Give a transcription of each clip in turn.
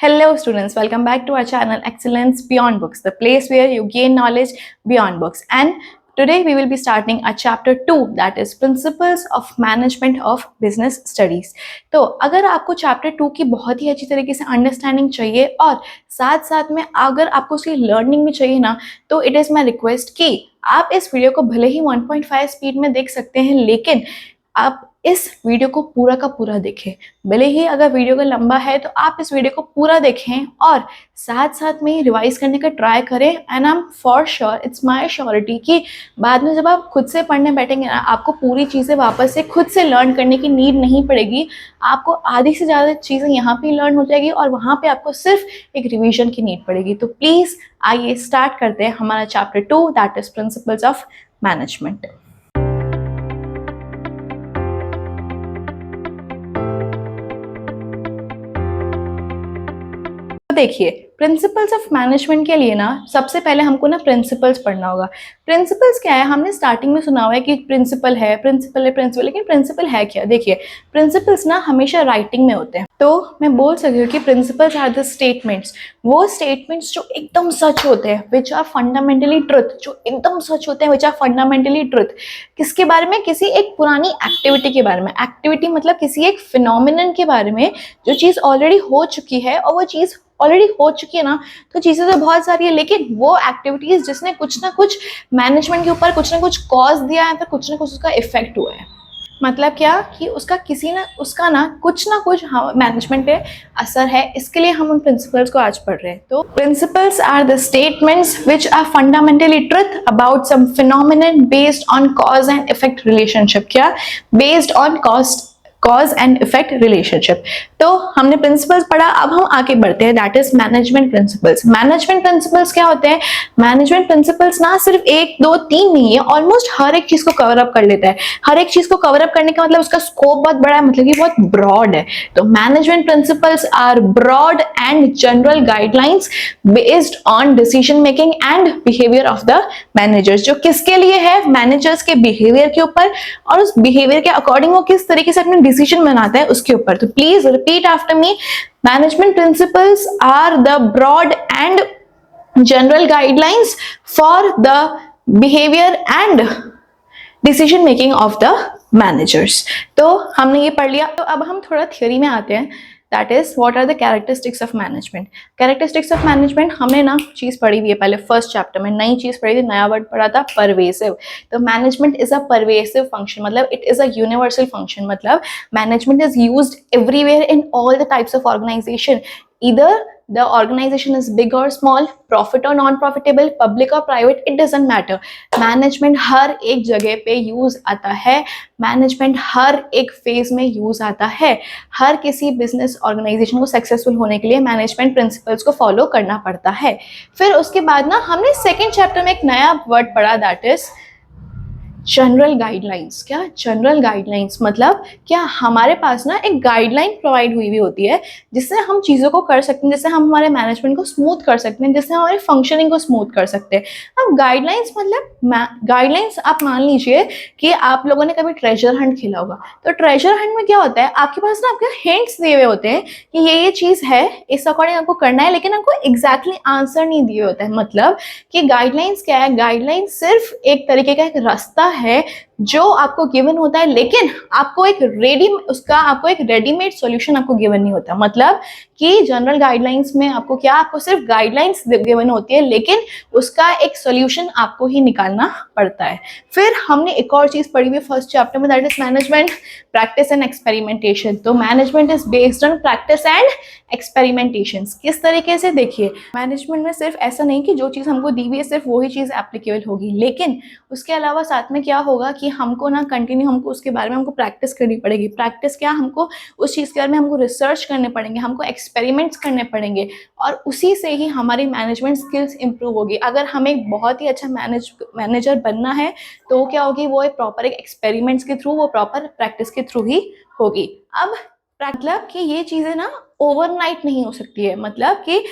Hello students, welcome back to our channel Excellence Beyond Books, the place where you gain knowledge beyond books. And today we will be starting a chapter 2, that is Principles of Management of Business Studies. तो अगर आपको chapter 2 की बहुत ही अच्छी तरीके से understanding चाहिए और साथ साथ में अगर आपको उसकी लर्निंग भी चाहिए ना, तो इट इज़ माई रिक्वेस्ट कि आप इस वीडियो को भले ही 1.5 स्पीड में देख सकते हैं, लेकिन आप इस वीडियो को पूरा का पूरा देखें। भले ही अगर वीडियो का लंबा है तो आप इस वीडियो को पूरा देखें और साथ साथ में रिवाइज करने का ट्राई करें। And I am for sure, it's my surety कि बाद में जब आप खुद से पढ़ने बैठेंगे ना, आपको पूरी चीज़ें वापस से खुद से लर्न करने की नीड नहीं पड़ेगी। आपको आधी से ज़्यादा चीज़ें यहाँ पे लर्न हो जाएगी और वहाँ पे आपको सिर्फ एक रिवीजन की नीड पड़ेगी। तो प्लीज़ आइए स्टार्ट करते हैं हमारा chapter 2, that is principles of management. देखिए, प्रिंसिपल्स ऑफ मैनेजमेंट के लिए ना सबसे पहले हमको ना प्रिंसिपल्स पढ़ना होगा। प्रिंसिपल्स क्या है? हमने स्टार्टिंग में सुना हुआ है कि प्रिंसिपल है, लेकिन प्रिंसिपल है क्या? देखिए, प्रिंसिपल्स ना हमेशा राइटिंग में होते हैं। तो मैं बोल सकती हूँ कि प्रिंसिपल्स आर द स्टेटमेंट्स, वो स्टेटमेंट्स जो एकदम सच होते हैं, विच आर फंडामेंटली ट्रुथ, जो एकदम सच होते हैं, विच आर फंडामेंटली ट्रुथ। किसके बारे में? किसी एक पुरानी एक्टिविटी के बारे में। एक्टिविटी मतलब किसी एक फिनोमिनन के बारे में, जो चीज़ ऑलरेडी हो चुकी है, और वो चीज़ ऑलरेडी हो चुकी है ना, तो चीज़ें तो बहुत सारी है, लेकिन वो एक्टिविटीज़ जिसने कुछ ना कुछ मैनेजमेंट के ऊपर कुछ ना कुछ कॉज दिया है, तो कुछ ना कुछ उसका इफेक्ट हुआ है। मतलब क्या कि उसका कुछ ना कुछ मैनेजमेंट पे असर है। इसके लिए हम उन प्रिंसिपल्स को आज पढ़ रहे हैं। तो principles are the statements which are fundamentally truth about some phenomenon based on cause and effect relationship. क्या? Based on cause and effect relationship. तो हमने प्रिंसिपल्स पढ़ा, अब हम आगे बढ़ते हैं, that is management principles. Management principles क्या होते हैं? मैनेजमेंट प्रिंसिपल्स ना सिर्फ 1, 2, 3 नहीं है, ऑलमोस्ट हर एक चीज को कवर अप कर लेता है। हर एक चीज को कवर अप करने का मतलब उसका स्कोप बहुत बड़ा है, मतलब कि बहुत ब्रॉड है। तो management principles are broad and general guidelines based on decision making and behaviour of the managers. जो किसके लिए है? मैनेजर्स के बिहेवियर के ऊपर, और उस बिहेवियर के अकॉर्डिंग वो किस तरीके से अपने डिसीजन बनाता है उसके ऊपर। तो please repeat after me, management principles are the broad and general guidelines for the behaviour and decision making of the managers. तो हमने ये पढ़ लिया। तो अब हम थोड़ा थ्योरी में आते हैं, that is what are the characteristics of management. Characteristics of management हमने ना चीज पढ़ी हुई है पहले, फर्स्ट चैप्टर में नई चीज पढ़ी थी, नया वर्ड पढ़ा था, परवेसिव। तो management is a pervasive function, मतलब it is a universal function. मतलब management is used everywhere in all the types of organisation, either the organization is big or small, profit or non-profitable, public or private, it doesn't matter. Management हर एक जगह पे use आता है, management हर एक phase में यूज आता है। हर किसी बिजनेस ऑर्गेनाइजेशन को सक्सेसफुल होने के लिए मैनेजमेंट प्रिंसिपल्स को फॉलो करना पड़ता है। फिर उसके बाद ना हमने सेकेंड चैप्टर में एक नया वर्ड पढ़ा, दैट इज जनरल गाइडलाइंस। क्या? जनरल गाइडलाइंस मतलब क्या? हमारे पास ना एक गाइडलाइन प्रोवाइड हुई होती है जिससे हम चीज़ों को कर सकते हैं, जिससे हम हमारे मैनेजमेंट को स्मूथ कर सकते हैं, जिससे हमारे फंक्शनिंग को स्मूथ कर सकते हैं। अब गाइडलाइंस मतलब गाइडलाइंस, आप मान लीजिए कि आप लोगों ने कभी ट्रेजर हंट खेला होगा। तो ट्रेजर हंट में क्या होता है? आपके पास ना आपके हिंट्स दिए हुए होते हैं कि ये चीज़ है, इस अकॉर्डिंग आपको करना है, लेकिन आपको एग्जैक्टली आंसर नहीं दिए होता है। मतलब कि गाइडलाइंस क्या है? गाइडलाइंस सिर्फ एक तरीके का एक रास्ता है जो आपको गिवन होता है, लेकिन आपको एक रेडीमेड सॉल्यूशन आपको गिवन नहीं होता। मतलब कि जनरल गाइडलाइंस में आपको क्या? आपको सिर्फ गाइडलाइंस गिवन होती है, लेकिन उसका एक सॉल्यूशन आपको ही निकालना पड़ता है। फिर हमने एक और चीज पढ़ी हुई फर्स्ट चैप्टर में, that is management practice and experimentation. तो management is based on practice and experimentation. किस तरीके से? देखिए, मैनेजमेंट में सिर्फ ऐसा नहीं कि जो चीज़ हमको दी हुई है सिर्फ वही चीज़ एप्लीकेबल होगी, लेकिन उसके अलावा साथ में क्या होगा कि हमको ना कंटिन्यू हमको उसके बारे में हमको प्रैक्टिस करनी पड़ेगी। प्रैक्टिस क्या? हमको उस चीज़ के बारे में हमको रिसर्च करने पड़ेंगे, हमको एक्सपेरिमेंट्स करने पड़ेंगे, और उसी से ही हमारी मैनेजमेंट स्किल्स इंप्रूव होगी। अगर हमें एक बहुत ही अच्छा मैनेजर बनना है तो क्या होगी? वो एक प्रॉपर एक एक्सपेरिमेंट्स के थ्रू, वो प्रॉपर प्रैक्टिस के थ्रू ही होगी। अब मतलब कि ये चीज़ें ना ओवरनाइट नहीं हो सकती है। मतलब कि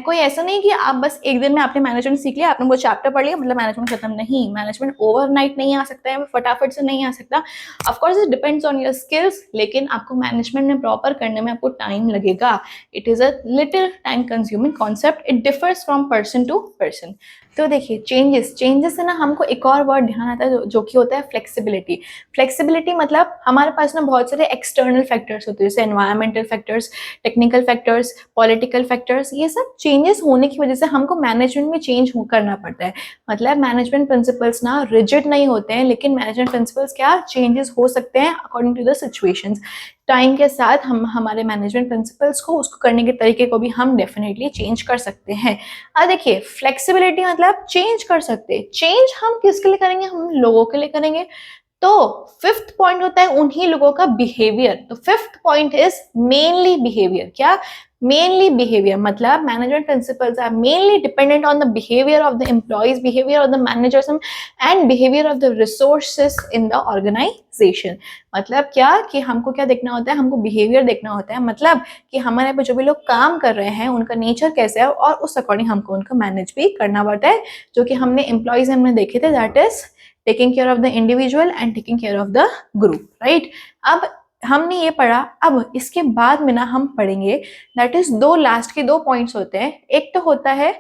कोई ऐसा नहीं कि आप बस एक दिन में आपने मैनेजमेंट सीख लिया, आपने वो चैप्टर पढ़ लिया, मतलब मैनेजमेंट खत्म। नहीं, मैनेजमेंट ओवरनाइट नहीं आ सकता है, फटाफट से नहीं आ सकता। Of course it depends on your skills, लेकिन आपको मैनेजमेंट में प्रॉपर करने में आपको टाइम लगेगा। It is a little time consuming concept, it differs from person to person. तो देखिए चेंजेस से ना हमको एक और वर्ड ध्यान आता है जो कि होता है फ्लेक्सिबिलिटी। फ्लेक्सिबिलिटी मतलब हमारे पास ना बहुत सारे एक्सटर्नल फैक्टर्स होते हैं, जैसे environmental factors, technical factors, political factors. ये सब चेंजेस होने की वजह से हमको मैनेजमेंट में चेंज करना पड़ता है। मतलब मैनेजमेंट प्रिंसिपल्स ना रिजिड नहीं होते हैं, लेकिन मैनेजमेंट प्रिंसिपल्स क्या चेंजेस हो सकते हैं according to the situations. Time के साथ हम हमारे मैनेजमेंट प्रिंसिपल्स को, उसको करने के तरीके को भी हम डेफिनेटली चेंज कर सकते हैं। अब देखिए फ्लेक्सिबिलिटी मतलब चेंज कर सकते हैं। चेंज हम किसके लिए करेंगे? हम लोगों के लिए करेंगे। तो फिफ्थ पॉइंट होता है उन्हीं लोगों का बिहेवियर। तो fifth point is mainly behaviour. क्या? Mainly behaviour. मतलब management principles are mainly dependent on the behaviour of the employees, behaviour of the managers and behaviour of the resources in the organisation. मतलब क्या कि हमको क्या देखना होता है? हमको बिहेवियर देखना होता है। मतलब कि हमारे पे जो भी लोग काम कर रहे हैं उनका नेचर कैसे है, और उस अकॉर्डिंग हमको उनको मैनेज भी करना पड़ता है। जो कि हमने एम्प्लॉयज हमने देखे थे, that is taking care of the individual and taking care of the group, right. अब हमने ये पढ़ा, अब इसके बाद में ना हम पढ़ेंगे दैट इज दो लास्ट के दो पॉइंट्स होते हैं। एक तो होता है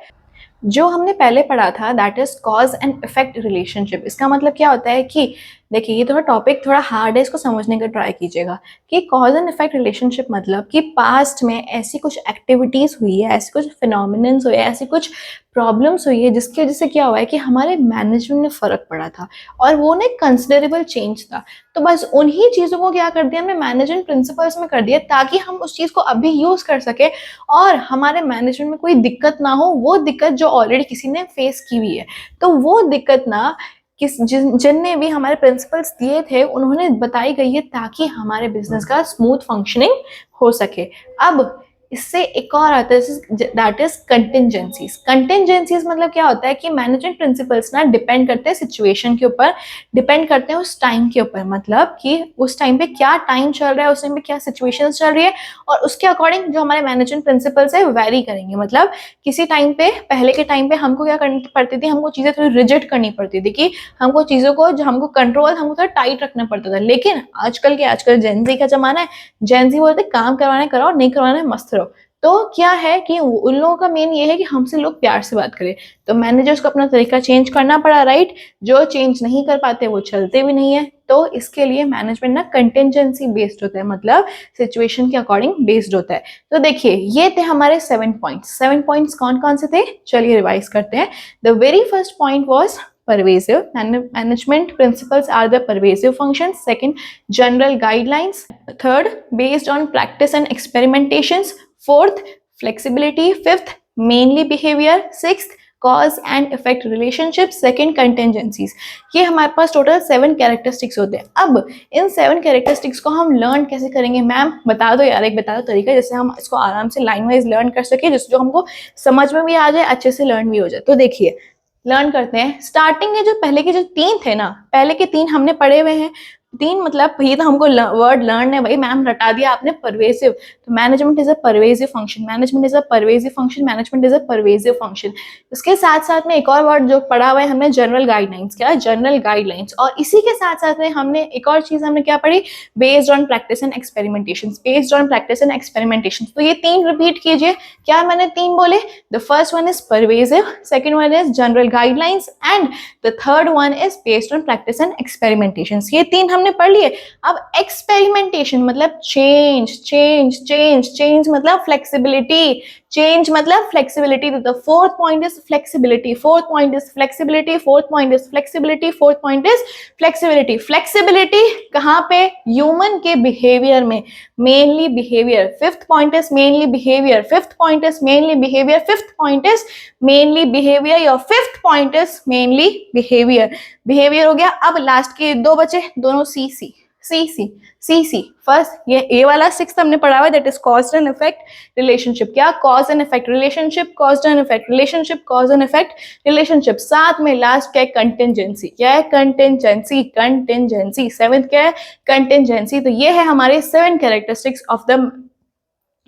जो हमने पहले पढ़ा था, that is cause and effect relationship. इसका मतलब क्या होता है कि देखिए ये थोड़ा टॉपिक थोड़ा हार्ड है, इसको समझने का ट्राई कीजिएगा कि कॉज एंड इफेक्ट रिलेशनशिप मतलब कि पास्ट में ऐसी कुछ एक्टिविटीज हुई है, ऐसी कुछ फिनोमिनन्स हुए, ऐसी कुछ प्रॉब्लम्स हुई है जिसकी वजह से क्या हुआ है कि हमारे मैनेजमेंट में फर्क पड़ा था, और वो ना कंसिडरेबल चेंज था। तो बस उन्हीं चीज़ों को क्या कर दिया हमने मैनेजमेंट प्रिंसिपल्स में कर दिया, ताकि हम उस चीज़ को अभी यूज़ कर सके और हमारे मैनेजमेंट में कोई दिक्कत ना हो, वो दिक्कत जो ऑलरेडी किसी ने फेस की हुई है। तो वो दिक्कत ना जिनने भी हमारे प्रिंसिपल्स दिए थे उन्होंने बताई गई है, ताकि हमारे बिजनेस का स्मूथ फंक्शनिंग हो सके। अब इससे एक और आता है, दैट इज कंटिजेंसीज। कंटिजेंसीज मतलब क्या होता है कि मैनेजमेंट प्रिंसिपल्स ना डिपेंड करते हैं सिचुएशन के ऊपर, डिपेंड करते हैं उस टाइम के ऊपर। मतलब कि उस टाइम पे क्या टाइम चल रहा है, उस टाइम पे क्या सिचुएशन चल रही है, और उसके अकॉर्डिंग जो हमारे मैनेजमेंट प्रिंसिपल्स है वेरी करेंगे। मतलब किसी टाइम पे, पहले के टाइम पे हमको क्या करनी पड़ती थी, हमको चीजें थोड़ी रिजिड करनी पड़ती थी, कि हमको चीजों को जो हमको कंट्रोल हमको थोड़ा टाइट रखना पड़ता था। लेकिन आजकल जेनजी का जमाना है, जेनजी बोलते काम करवाना है कराओ, नहीं करवाना है मस्त रहो। तो क्या है कि उन लोगों का मेन ये है कि हमसे लोग प्यार से बात करें। तो मैनेजर्स को अपना तरीका चेंज करना पड़ा, राइट। जो चेंज नहीं कर पाते वो चलते भी नहीं है। तो इसके लिए मैनेजमेंट ना कंटिजेंसी बेस्ड होता है, मतलब सिचुएशन के अकॉर्डिंग बेस्ड होता है। तो देखिए ये थे हमारे 7 पॉइंट्स। 7 पॉइंट्स कौन कौन से थे, चलिए रिवाइज करते हैं। The very first point was pervasive. Management principles are the pervasive functions. Second, general guidelines. Third, based on practice and experimentations. Fourth, flexibility. Fifth, mainly behavior. Sixth, cause and effect relationships. Second, contingencies. ये हमारे पास total 7 characteristics होते हैं। अब इन 7 characteristics को हम learn कैसे करेंगे? Ma'am बता दो यार, एक बता दो तरीका जिससे हम इसको आराम से लाइन वाइज लर्न कर सके, जिससे जो हमको समझ में भी आ जाए, अच्छे से लर्न भी हो जाए। तो देखिए लर्न करते हैं। स्टार्टिंग के जो पहले के जो 3 थे ना, पहले के 3 हमने पढ़े हुए हैं। 3 मतलब ये तो हमको वर्ड लर्न है भाई, मैम रटा दिया आपने परवेसिव। तो management is a pervasive function, management is a pervasive function, management is a pervasive function. इसके साथ साथ में एक और वर्ड जो पढ़ा हुआ है हमने, जनरल गाइडलाइंस। क्या? General guidelines. और इसी के साथ साथ में हमने एक और चीज हमने क्या पढ़ी, based on practice and experimentation. Based on practice and experimentation. तो ये 3 रिपीट कीजिए। क्या मैंने 3 बोले? The first one is pervasive, second one is general guidelines, and the third one is based on practice and experimentation. ये 3 हमने पढ़ लिए। अब एक्सपेरिमेंटेशन मतलब चेंज, चेंज चेंज चेंज मतलब फ्लेक्सिबिलिटी, चेंज मतलब flexibility. The fourth point is flexibility, fourth point is flexibility, fourth point is flexibility, fourth point is flexibility. Flexibility कहाँ पे? ह्यूमन के बिहेवियर में, mainly behaviour. Fifth point is mainly behaviour, fifth point is mainly behaviour, fifth point is mainly behaviour. Your fifth point is mainly behaviour. Behaviour हो गया। अब last के 2 बचे, दोनों सी सी सी सी सी सी। फर्स्ट ये ए वाला 6th हमने पढ़ा हुआ है, that is cause and effect relationship. क्या? Cause and effect relationship, cause and effect relationship, cause and effect relationship. साथ में लास्ट क्या है? कंटिजेंसी। क्या है? Contingency, contingency. 7th क्या है? कंटिजेंसी। तो ये है हमारे 7 characteristics of the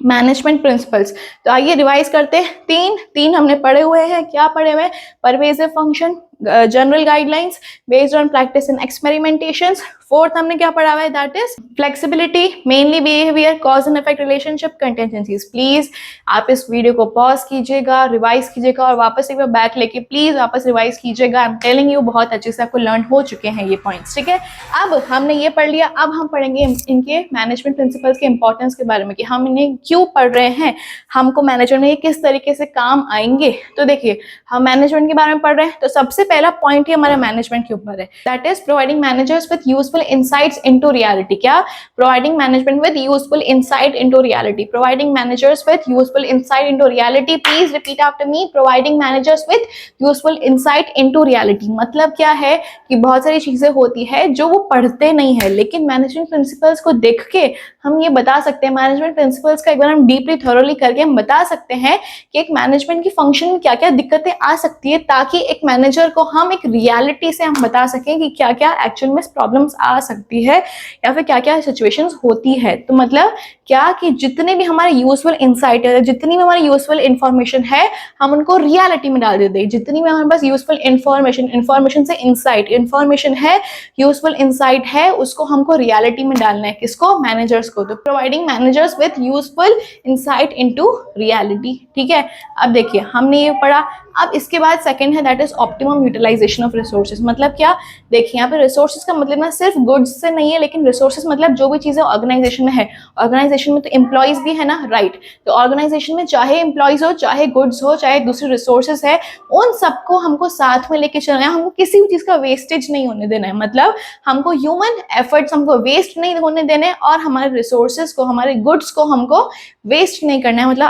management principles. तो आइए रिवाइज करते हैं। तीन हमने पढ़े हुए हैं। क्या पढ़े हुए हैं? Pervasive function, general guidelines based on practice and experimentations. Fourth हमने क्या पढ़ा हुआ है? That is flexibility, mainly behaviour, cause and effect relationship, contingencies. Please आप इस वीडियो को पॉज कीजिएगा, रिवाइज कीजिएगा और वापस एक बार बैक लेके प्लीज वापस रिवाइज कीजिएगा। आई एम टेलिंग यू बहुत अच्छे से आपको लर्न हो चुके हैं ये पॉइंट्स, ठीक है। अब हमने ये पढ़ लिया, अब हम पढ़ेंगे इनके मैनेजमेंट प्रिंसिपल्स के इंपॉर्टेंस के बारे में कि हम इन्हें क्यों पढ़ रहे हैं, हमको मैनेजमेंट में ये किस तरीके से काम आएंगे। तो देखिए, हम मैनेजमेंट के बारे में पढ़ रहे हैं तो सबसे पहला पॉइंट ही हमारा मैनेजमेंट के ऊपर है, that is providing managers with useful insights into reality. क्या? Providing management with useful insight into reality. Providing managers with useful insight into reality. Please repeat after me, providing managers with useful insight into reality. मतलब क्या है कि बहुत सारी चीजें होती है जो वो पढ़ते नहीं है, लेकिन मैनेजमेंट प्रिंसिपल्स को देख के हम ये बता सकते हैं, मैनेजमेंट प्रिंसिपल्स का एक बार हम डीपली थॉरोली करके हम बता सकते हैं कि एक मैनेजमेंट की फंक्शन में क्या क्या दिक्कतें आ सकती है, ताकि एक मैनेजर को हम एक रियलिटी से हम बता सकें कि क्या क्या एक्चुअल में प्रॉब्लम्स आ सकती है या फिर क्या क्या सिचुएशंस होती है। तो मतलब क्या कि जितने भी हमारे यूजफुल इंसाइट है, जितनी भी हमारी यूजफुल इंफॉर्मेशन है, हम उनको रियलिटी में डाल देते हैं। जितनी भी हमारे पास यूजफुल इंफॉर्मेशन से इंसाइट इंफॉर्मेशन है, यूजफुल इंसाइट है, उसको हमको रियलिटी में डालना है। किसको? मैनेजर्स को। तो providing managers with useful insight into reality, ठीक है। अब देखिए, हमने ये पढ़ा। अब इसके बाद सेकंड है, that is optimum utilisation of resources. मतलब क्या? देखिए, यहाँ पे रिसोर्सेज का मतलब ना सिर्फ गुड्स से नहीं है, लेकिन रिसोर्सेज मतलब जो भी चीजें ऑर्गेनाइजेशन में है। ऑर्गेनाइजेशन में तो एम्प्लॉयज भी है ना, राइट। तो ऑर्गेनाइजेशन में चाहे एम्प्लॉयज हो, चाहे गुड्स हो, चाहे दूसरे रिसोर्सेज है, उन सबको हमको साथ में लेके चलना है। हमको किसी भी चीज का वेस्टेज नहीं होने देना है। मतलब हमको ह्यूमन एफर्ट्स हमको वेस्ट नहीं होने देने, और हमारे रिसोर्सेज को, हमारे गुड्स को हमको वेस्ट नहीं करना है। मतलब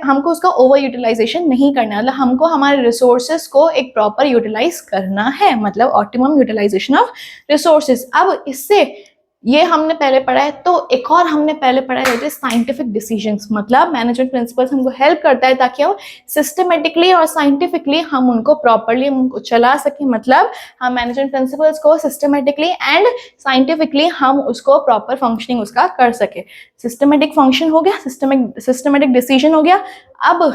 हमको उसका ओवर यूटिलाइजेशन नहीं करना है। मतलब हमको हमारे रिसोर्सेज को एक प्रॉपर यूटिलाइज करना है, मतलब ऑप्टिमम यूटिलाइजेशन ऑफ रिसोर्सेज। अब इससे ये हमने पहले पढ़ा है, तो एक और हमने पहले पढ़ा है साइंटिफिक डिसीजंस। मतलब मैनेजमेंट प्रिंसिपल्स हमको हेल्प करता है ताकि हम सिस्टमेटिकली और साइंटिफिकली हम उनको प्रॉपरली उनको चला सकें। मतलब हम मैनेजमेंट प्रिंसिपल्स को सिस्टमेटिकली एंड साइंटिफिकली हम उसको प्रॉपर फंक्शनिंग उसका कर सके। सिस्टमेटिक फंक्शन हो गया, सिस्टमेटिक डिसीजन हो गया, अब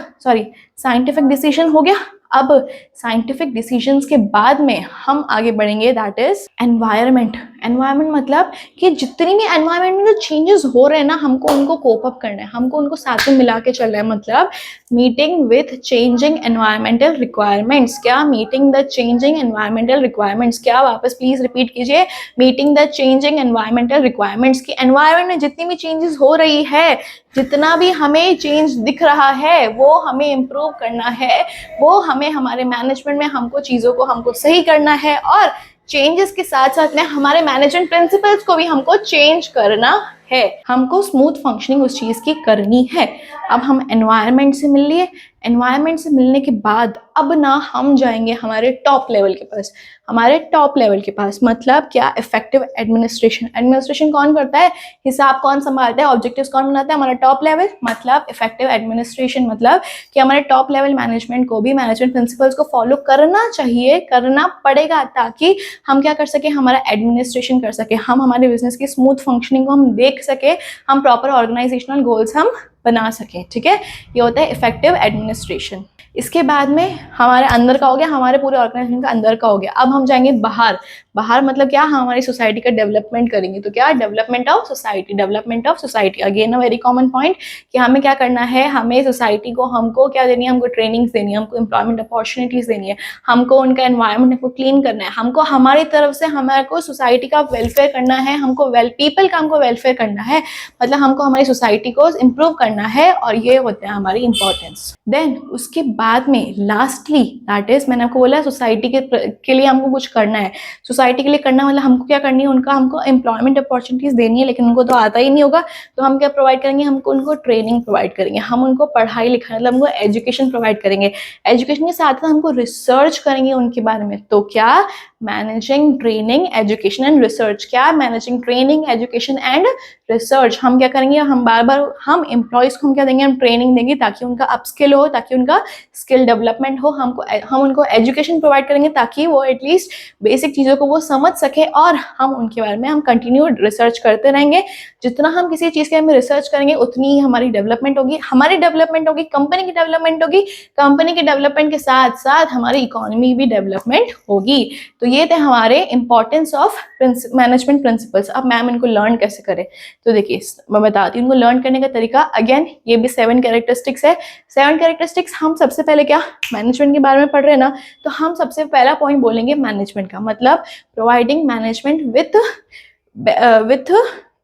साइंटिफिक डिसीजन हो गया। अब साइंटिफिक डिसीजंस के बाद में हम आगे बढ़ेंगे, दैट इज एनवायरनमेंट। एनवायरनमेंट मतलब कि जितनी भी एनवायरनमेंट में जो चेंजेस हो रहे हैं ना, हमको उनको कोप अप करना है, हमको उनको साथ में मिला के चलना है। मतलब meeting with changing environmental requirements. क्या? Meeting the changing environmental requirements. क्या? वापस प्लीज रिपीट कीजिए, meeting the changing environmental requirements. की एनवायरमेंट में जितनी भी चेंजेस हो रही है, जितना भी हमें चेंज दिख रहा है, वो हमें इम्प्रूव करना है, वो हमें हमारे मैनेजमेंट में हमको चीज़ों को हमको सही करना है, और चेंजेस के साथ साथ में हमारे मैनेजमेंट प्रिंसिपल्स को भी हमको चेंज करना है। हमको स्मूथ फंक्शनिंग उस चीज़ की करनी है। अब हम एनवायरनमेंट से मिल लिए, एनवायरनमेंट से मिलने के बाद अब ना हम जाएंगे हमारे टॉप लेवल के पास। हमारे टॉप लेवल के पास मतलब क्या? Effective administration. एडमिनिस्ट्रेशन कौन करता है? हिसाब कौन संभालता है? ऑब्जेक्टिव्स कौन बनाता है? हमारा टॉप लेवल। मतलब इफेक्टिव एडमिनिस्ट्रेशन मतलब कि हमारे टॉप लेवल मैनेजमेंट को भी मैनेजमेंट प्रिंसिपल्स को फॉलो करना चाहिए, करना पड़ेगा, ताकि हम क्या कर सके? हमारा एडमिनिस्ट्रेशन कर सके, हम हमारे बिजनेस की स्मूथ फंक्शनिंग को हम देख सके, हम प्रॉपर ऑर्गेनाइजेशनल गोल्स हम बना सकें, ठीक है। ये होता है इफेक्टिव एडमिनिस्ट्रेशन। इसके बाद में हमारे अंदर का हो गया, हमारे पूरे ऑर्गेनाइजेशन का अंदर का हो गया। अब हम जाएंगे बाहर। बाहर मतलब क्या? हम हमारी सोसाइटी का डेवलपमेंट करेंगे। तो क्या? Development of society. Development of society again a very common point कि हमें क्या करना है? हमें सोसाइटी को हमको क्या देनी है? हमको ट्रेनिंग्स देनी है, हमको एम्प्लॉयमेंट अपॉर्चुनिटीज देनी है, हमको उनका एनवायरनमेंट को क्लीन करना है, हमको हमारी तरफ से हमारे को सोसाइटी का वेलफेयर करना है, हमको पीपल का हमको वेलफेयर करना है। मतलब हमको हमारी सोसाइटी को इम्प्रूव करना है, और ये होते हैं हमारी इंपॉर्टेंस। देन उसके बाद में लास्टली दैट इज, मैंने आपको बोला सोसाइटी के लिए हमको कुछ करना है। सोसाइटी के लिए करना मतलब हमको क्या करनी है? उनका हमको एम्प्लॉयमेंट अपॉर्चुनिटीज देनी है, लेकिन उनको तो आता ही नहीं होगा। तो हम क्या प्रोवाइड करेंगे? हमको उनको ट्रेनिंग प्रोवाइड करेंगे, हम उनको पढ़ाई लिखाई मतलब हमको एजुकेशन प्रोवाइड करेंगे। एजुकेशन के साथ साथ हमको रिसर्च करेंगे उनके बारे में। तो क्या? Managing training education and research. क्या? Managing training education and research हम क्या करेंगे, हम बार बार हम एम्प्लॉयज़ को हम क्या देंगे, हम ट्रेनिंग देंगे ताकि उनका अपस्किल हो, ताकि उनका स्किल डेवलपमेंट हो, हम उनको एजुकेशन प्रोवाइड करेंगे ताकि वो एटलीस्ट बेसिक चीज़ों को वो समझ सके, और हम उनके बारे में हम कंटिन्यू रिसर्च करते रहेंगे। जितना हम किसी चीज़ के बारे में रिसर्च करेंगे उतनी ही हमारी डेवलपमेंट होगी, हमारी डेवलपमेंट होगी, कंपनी की डेवलपमेंट होगी, कंपनी की डेवलपमेंट के साथ साथ हमारी इकोनॉमी भी डेवलपमेंट होगी। तो ये थे हमारे इंपॉर्टेंस ऑफ मैनेजमेंट प्रिंसिपल्स। अब मैम इनको लर्न कैसे करें, तो देखिए मैं बताती हूँ इनको लर्न करने का तरीका। अगेन ये भी 7 कैरेक्टरिस्टिक्स है। 7 कैरेक्टरिस्टिक्स हम सबसे पहले क्या मैनेजमेंट के बारे में पढ़ रहे हैं ना, तो हम सबसे पहला पॉइंट बोलेंगे मैनेजमेंट का, मतलब providing management with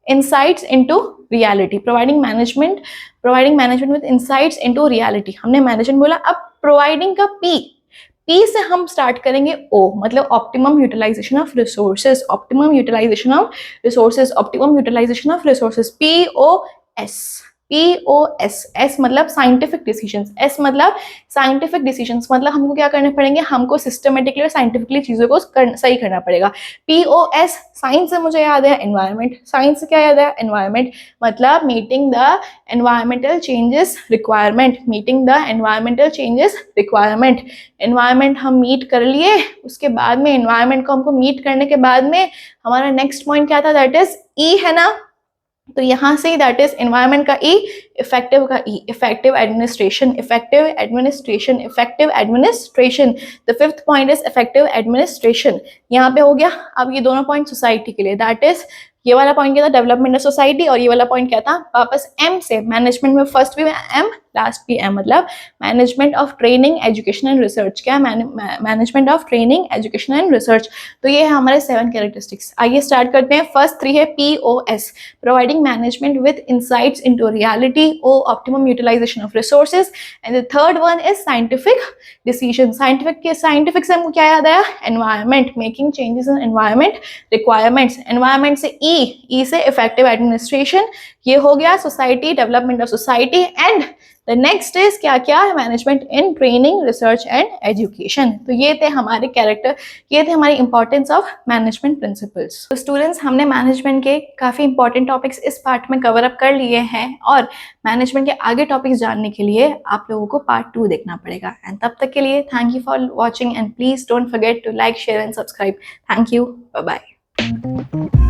insights into reality, providing management with insights into reality। हमने मैनेजमेंट बोला, अब प्रोवाइडिंग का पी से हम स्टार्ट करेंगे ओ, मतलब optimum utilisation of resources, optimum utilisation of resources, optimum utilisation of resources, POS, S मतलब साइंटिफिक डिसीजंस, एस मतलब साइंटिफिक डिसीजंस, मतलब हमको क्या करने पड़ेंगे, हमको सिस्टमेटिकली और साइंटिफिकली चीज़ों को सही करना पड़ेगा। POS साइंस से मुझे याद है एनवायरनमेंट, साइंस से क्या याद है एनवायरनमेंट, मतलब meeting the environmental changes requirement, meeting the environmental changes requirement. Environment हम मीट कर लिए, उसके बाद में एनवायरनमेंट को हमको मीट करने के बाद में हमारा नेक्स्ट पॉइंट क्या था, दैट इज ई है ना, तो यहाँ से दैट इज एनवायरनमेंट का ई, इफेक्टिव का E, effective administration, effective administration, effective administration. The fifth point is effective administration, यहाँ पे हो गया। अब ये दोनों पॉइंट सोसाइटी के लिए, दैट इज ये वाला पॉइंट क्या था, डेवलपमेंट ऑफ सोसाइटी, और ये वाला पॉइंट क्या था, वापस एम से, मैनेजमेंट में फर्स्ट भी एम लास्ट भी एम, मतलब management of training education and research, क्या management of training education and research. तो ये है हमारे 7 कैरेक्टरिस्टिक्स। आइए स्टार्ट करते हैं। फर्स्ट 3 है POS, providing management with insights into reality, ओ optimum utilisation of resources, and the third one is scientific decision. Scientific से हमको क्या याद आया, environment, making changes in environment requirements, environment से ई से इफेक्टिव एडमिनिस्ट्रेशन, ये हो गया society, development of society, and the next is क्या क्या है, management in training research and education. तो ये थे हमारे कैरेक्टर, ये थे हमारी इंपॉर्टेंस ऑफ मैनेजमेंट प्रिंसिपल्स। तो स्टूडेंट्स हमने मैनेजमेंट के काफ़ी इंपॉर्टेंट टॉपिक्स इस पार्ट में कवर अप कर लिए हैं, और मैनेजमेंट के आगे टॉपिक्स जानने के लिए आप लोगों को पार्ट 2 देखना पड़ेगा। एंड तब तक के लिए thank you for watching, and please don't forget to like, share and subscribe. Thank you, bye bye.